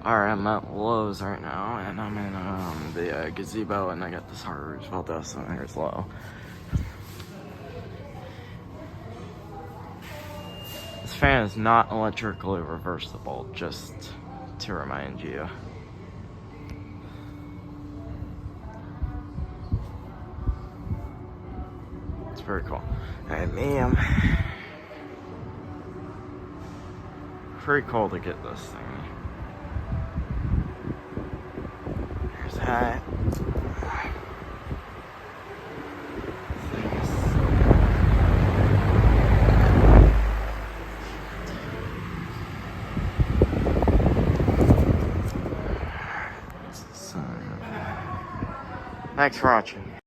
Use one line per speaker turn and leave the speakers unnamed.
Alright, I'm at Lowe's right now, and I'm in the gazebo, and I got this Harvard's Valdosta, and here's Lowe. This fan is not electrically reversible, just to remind you. It's pretty cool. Alright, ma'am. Pretty cool to get this thing. Here's that. Thanks for watching.